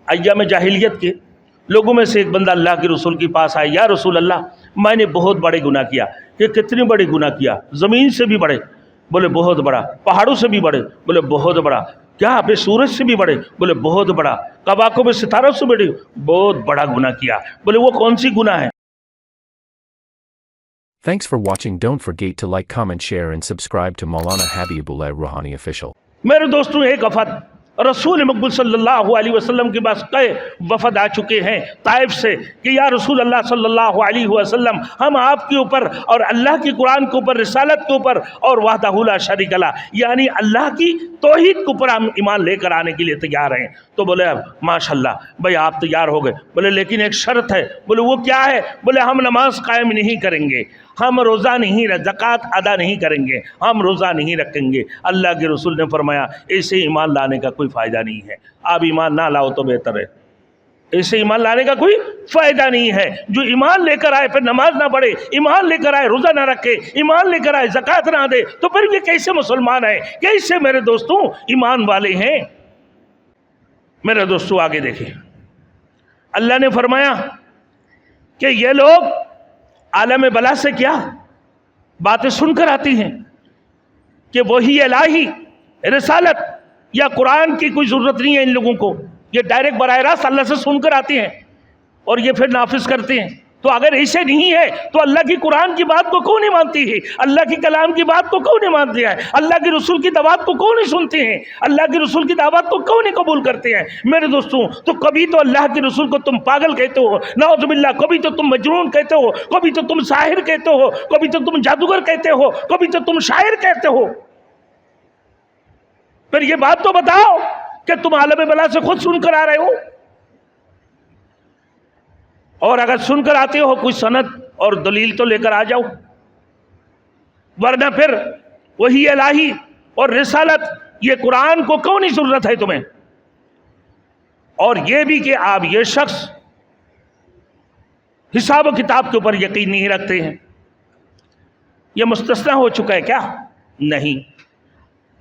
ایام جاہلیت کے لوگوں میں سے ایک بندہ اللہ کے رسول کے پاس آیا، یا رسول اللہ میں نے بہت بڑے گناہ کیا۔ کہ کتنے بڑے گناہ کیا؟ زمین سے بھی بڑے؟ بولے بہت بڑا۔ پہاڑوں سے بھی بڑے؟ بولے بہت بڑا۔ کیا اپنے سورج سے بھی بڑے؟ بولے بہت بڑا۔ کواکب میں ستاروں سے بڑے؟ بہت بڑا گناہ کیا۔ بولے وہ کون سی گناہ ہے؟ Thanks for watching. Don't forget to like, comment, share and subscribe to Maulana Habibullah Rouhani Official. میرے دوستوں، ایک وفد رسول مقبول صلی اللہ علیہ وسلم کے پاس کئی وفد آ چکے ہیں طائف سے کہ یا رسول اللہ صلی اللہ علیہ وسلم ہم آپ کے اوپر اور اللہ کی قرآن کے اوپر، رسالت کے اوپر اور وحدہ لا شریک لہ یعنی اللہ کی توحید کے اوپر ہم ایمان لے کر آنے کے لیے تیار ہیں۔ تو بولے ماشاءاللہ بھائی آپ تیار ہو گئے۔ بولے لیکن ایک شرط ہے۔ بولے وہ کیا ہے؟ بولے ہم نماز قائم نہیں کریں گے، ہم روزہ نہیں، زکوٰۃ ادا نہیں کریں گے، ہم روزہ نہیں رکھیں گے۔ اللہ کے رسول نے فرمایا ایسے ایمان لانے کا کوئی فائدہ نہیں ہے، آپ ایمان نہ لاؤ تو بہتر ہے۔ ایسے ایمان لانے کا کوئی فائدہ نہیں ہے۔ جو ایمان لے کر آئے پھر نماز نہ پڑھے، ایمان لے کر آئے روزہ نہ رکھے، ایمان لے کر آئے زکوٰۃ نہ دے، تو پھر یہ کیسے مسلمان ہیں؟ کیسے میرے دوستوں ایمان والے ہیں؟ میرے دوستوں آگے دیکھیں، اللہ نے فرمایا کہ یہ لوگ عالم بلا سے کیا باتیں سن کر آتی ہیں کہ وہی الہی، رسالت یا قرآن کی کوئی ضرورت نہیں ہے ان لوگوں کو، یہ ڈائریکٹ براہ راست اللہ سے سن کر آتے ہیں اور یہ پھر نافذ کرتے ہیں۔ تو اگر ایسے نہیں ہے تو اللہ کی قرآن کی بات کو کیوں نہیں مانتی ہے؟ اللہ کی کلام کی بات کو کیوں نہیں مانتے ہیں؟ اللہ کے رسول کی دعوت کو کیوں نہیں سنتے ہیں؟ اللہ کے رسول کی دعوت کو کیوں نہیں قبول کرتے ہیں؟ میرے دوستوں تو کبھی تو اللہ کے رسول کو تم پاگل کہتے ہو، نعوذ باللہ، کبھی تو تم مجنون کہتے ہو، کبھی تو تم ساحر کہتے ہو، کبھی تو تم جادوگر کہتے ہو، کبھی تو تم شاعر کہتے ہو۔ پھر یہ بات تو بتاؤ کہ تم عالم بلا سے خود سن کر آ رہے ہو، اور اگر سن کر آتے ہو کوئی سند اور دلیل تو لے کر آ جاؤ، ورنہ پھر وہی الہی اور رسالت یہ قرآن کو کیوں نہیں ضرورت ہے تمہیں؟ اور یہ بھی کہ آپ یہ شخص حساب و کتاب کے اوپر یقین نہیں رکھتے ہیں، یہ مستثنی ہو چکا ہے کیا؟ نہیں،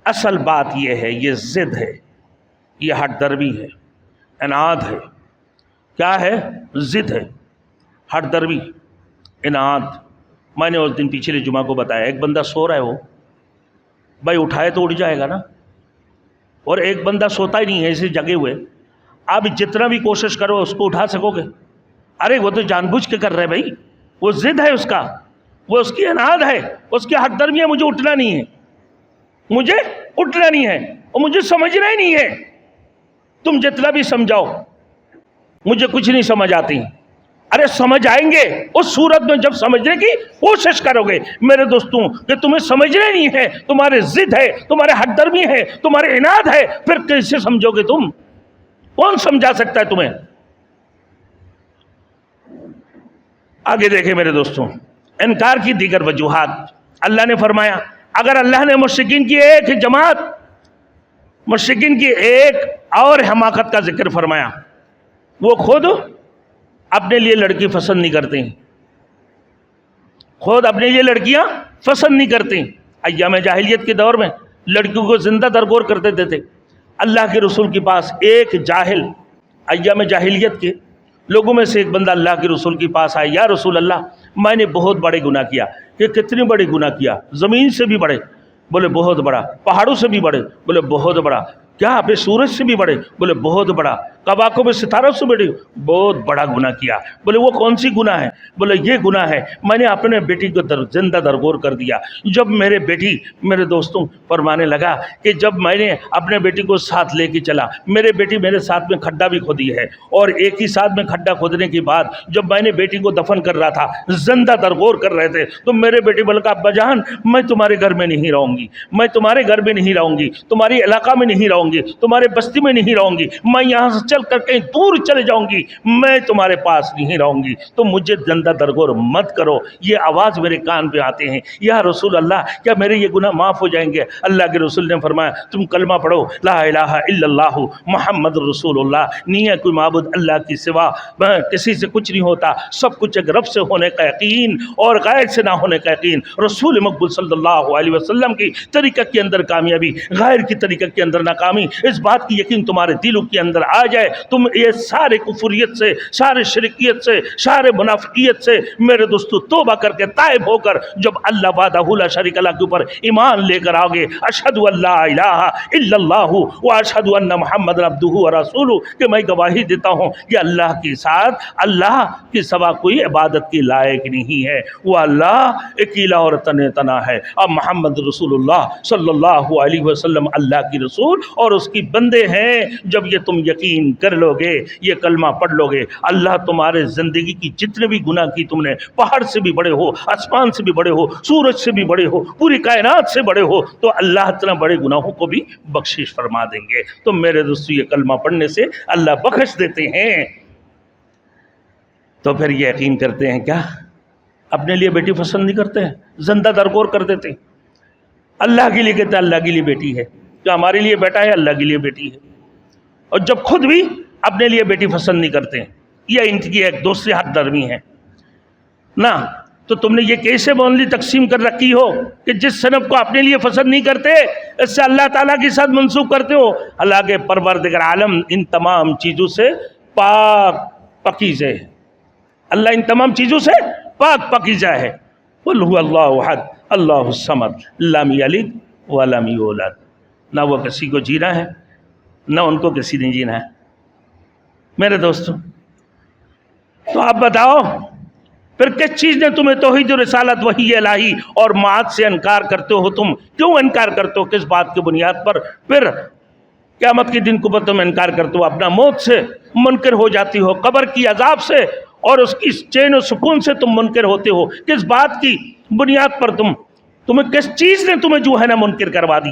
اصل بات یہ ہے، یہ ضد ہے، یہ ہٹ درمی ہے، اناد ہے۔ کیا ہے؟ ضد ہے، ہٹ درمی، اناد۔ میں نے اس دن پچھلے جمعہ کو بتایا، ایک بندہ سو رہا ہے، وہ بھائی اٹھائے تو اٹھ جائے گا نا، اور ایک بندہ سوتا ہی نہیں ہے، ایسے جگے ہوئے، آپ جتنا بھی کوشش کرو اس کو اٹھا سکو گے؟ ارے وہ تو جان بوجھ کے کر رہے بھائی، وہ ضد ہے اس کا، وہ اس کی اناد ہے، اس کی ہٹ درمی ہے، مجھے اٹھنا نہیں ہے، مجھے اٹھنا نہیں ہے، اور مجھے سمجھنا ہی نہیں ہے۔ تم جتنا بھی سمجھاؤ مجھے کچھ نہیں سمجھ آتی۔ ارے سمجھ آئیں گے اس صورت میں جب سمجھنے کی کوشش کرو گے۔ میرے دوستوں کہ تمہیں سمجھنا نہیں ہے، تمہارے ضد ہے، تمہارے ہٹ درمی ہے، تمہارے اناد ہے، پھر کیسے سمجھو گے تم؟ کون سمجھا سکتا ہے تمہیں؟ آگے دیکھیں میرے دوستوں، انکار کی دیگر وجوہات۔ اللہ نے فرمایا اگر اللہ نے مشرکین کی ایک جماعت، مشرکین کی ایک اور حماقت کا ذکر فرمایا، وہ خود اپنے لیے لڑکی پسند نہیں کرتے، خود اپنے لیے لڑکیاں پسند نہیں کرتے۔ ایام جاہلیت کے دور میں لڑکیوں کو زندہ درگور کر دیتے تھے۔ اللہ کے رسول کے پاس ایک جاہل، ایام جاہلیت کے لوگوں میں سے ایک بندہ اللہ کے رسول کے پاس آیا، یا رسول اللہ میں نے بہت بڑے گناہ کیا۔ کہ کتنے بڑے گناہ کیا؟ زمین سے بھی بڑے؟ بولے بہت بڑا۔ پہاڑوں سے بھی بڑے؟ بولے بہت بڑا۔ کیا اپنے سورج سے بھی بڑے؟ بولے بہت بڑا۔ کواکب میں ستاروں سے بڑے؟ بہت بڑا گناہ کیا۔ بولے وہ کون سی گناہ ہے؟ بولے یہ گناہ ہے، میں نے اپنے بیٹی کو زندہ درگور کر دیا۔ جب میرے بیٹی، میرے دوستوں فرمانے لگا کہ جب میں نے اپنے بیٹی کو ساتھ لے کے چلا، میرے بیٹی میرے ساتھ میں کھڈا بھی کھودی ہے، اور ایک ہی ساتھ میں کھڈا کھودنے کے بعد جب میں نے بیٹی کو دفن کر رہا تھا، زندہ درگور کر رہے تھے، تو میرے بیٹی بولے کہ ابا جان میں تمہارے گھر میں نہیں رہوں گی، میں تمہارے گھر میں نہیں رہوں گی، تمہاری علاقہ میں نہیں رہوں گی، تمہارے بستی میں نہیں رہوں گی، میں یہاں سے چل کر کہیں دور چلے جاؤں گی، میں تمہارے پاس نہیں رہوں گی، تو مجھے زندہ درگور مت کرو۔ یہ آواز میرے کان پہ آتے ہیں، یا رسول اللہ کیا میرے یہ گناہ معاف ہو جائیں گے؟ اللہ کے رسول نے فرمایا تم کلمہ پڑھو، لا الہ الا اللہ محمد رسول اللہ، نہیں ہے کوئی معبود اللہ کی سوا، کسی سے کچھ نہیں ہوتا، سب کچھ ایک رب سے ہونے کا یقین اور غیر سے نہ ہونے کا یقین۔ رسول مقبول صلی اللہ علیہ وسلم کی طریقہ کے اندر کامیابی، غیر کی طریقہ کے اندر ناکامی، اس بات کی یقین تمہارے دلوں کے اندر آ جائے ہے تم یہ سارے کفریت سے، سارے شرکیت سے، سارے منافقیت سے میرے دوستو توبہ کر کے تائب ہو کر جب اللہ وحدہ لا شریک اللہ کے اوپر ایمان لے کر آگے اشہد ان لا الہ الا اللہ و اشہد ان محمد عبدہ و رسولہ کہ میں گواہی دیتا ہوں کہ اللہ کے ساتھ اللہ کے سوا کوئی عبادت کی لائق نہیں ہے، وہ اللہ اکیلا اور تنہا ہے، اب محمد رسول اللہ صلی اللہ علیہ وسلم اللہ کی رسول اور اس کی بندے ہیں۔ جب یہ تم یقین کر لو گے، یہ کلمہ پڑھ لو گے، اللہ تمہارے زندگی کی جتنے بھی گناہ کی تم نے، پہاڑ سے بھی بڑے ہو، آسمان سے بھی بڑے ہو، سورج سے بھی بڑے ہو، پوری کائنات سے بڑے ہو، تو اللہ اتنا بڑے گناہوں کو بھی بخشش فرما دیں گے۔ تو میرے دوستو یہ کلمہ پڑھنے سے اللہ بخش دیتے ہیں۔ تو پھر یہ یقین کرتے ہیں کیا اپنے لیے بیٹی پسند نہیں کرتے ہیں، زندہ درگور کر دیتے ہیں، اللہ کے لیے کہتے ہیں اللہ کے لیے بیٹی ہے، جو ہمارے لیے بیٹا ہے اللہ کے لیے بیٹی ہے، اور جب خود بھی اپنے لیے بیٹی پسند نہیں کرتے ہیں، یہ ان کی ایک دوسری حد درمی ہے نا۔ تو تم نے یہ کیسے بونلی تقسیم کر رکھی ہو کہ جس صنف کو اپنے لیے پسند نہیں کرتے اس سے اللہ تعالیٰ کے ساتھ منسوب کرتے ہو؟ حالانکہ پروردگار عالم ان تمام چیزوں سے پاک پاکیزہ ہے، اللہ ان تمام چیزوں سے پاک پاکیزہ ہے۔ قل هو اللہ احد اللہ الصمد لم یلد ولم یولد، نہ وہ کسی کو جینا ہے نہ ان کو کسی نے جینا ہے۔ میرے دوستو تو آپ بتاؤ پھر کس چیز نے تمہیں توحید و رسالت وحی الہی اور معاد سے انکار کرتے ہو؟ تم کیوں انکار کرتے ہو؟ کس بات کی بنیاد پر؟ پھر قیامت کے دن کو تم انکار کرتے ہو، اپنا موت سے منکر ہو جاتی ہو، قبر کی عذاب سے اور اس کی چین و سکون سے تم منکر ہوتے ہو۔ کس بات کی بنیاد پر تمہیں کس چیز نے تمہیں جو ہے نا منکر کروا دی؟